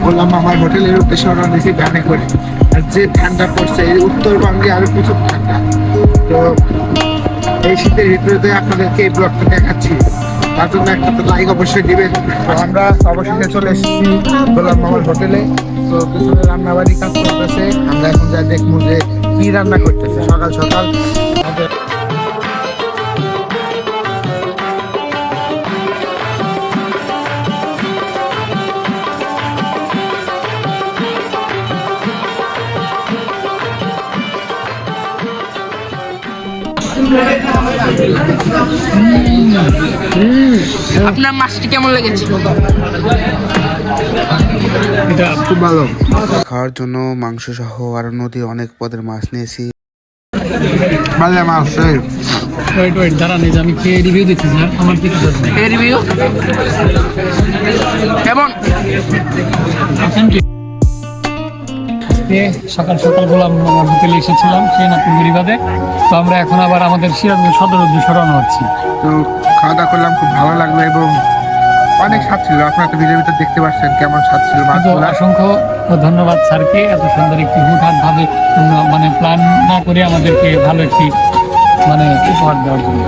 বললাম আমার হোটেলের উদ্দেশ্যে রওনা দিয়েছি ভ্যানে করে। আর যে ঠান্ডা পড়ছে এই উত্তরবঙ্গে আরো প্রচুর ঠান্ডা। তো এই শীতের ভিতরে তো আপনাদেরকে এই ব্লগটা দেখাচ্ছি, তার জন্য একটা তো লাইক অবশ্যই দিবেন। তো আমরা অবশেষে চলে এসেছি বললাম আমার হোটেলে। তো পিছনে রান্নাবাড়ি কাজ করতেছে, আমরা এখন যা দেখবো যে কি রান্না করতেছে সকাল সকাল। আপনার মাছটি কেমন লেগেছে? এটা খুব ভালো। খাওয়ার জন্য মাংস সহ আরো নদীর অনেক পদের মাছ নিয়েছি। ভালো মাছ। ওয়েট দাঁড়ান, এই যে আমি খেয়ে রিভিউ দিচ্ছি স্যার, আমার কি এই রিভিউ কেমন? সকাল সকাল বললাম আমার হোটেলে এসেছিলাম শ্রীনাথপুর গিরিবাদে। তো আমরা এখন আবার আমাদের সিরাজগঞ্জ সদর উদ্দেশ্যে রওনা হচ্ছি। তো খাওয়া দাওয়া করলাম, খুব ভালো লাগলো এবং অনেক স্বাদ ছিল। আপনারা তো ভিডিওর ভিতরে দেখতে পাচ্ছেন কেমন স্বাদ ছিল মাছগুলো। অসংখ্য ধন্যবাদ স্যারকে, এত সুন্দর একটি হুটহাট ভাবে মানে প্ল্যান না করে আমাদেরকে ভালো একটি মানে উপহার দেওয়ার জন্য।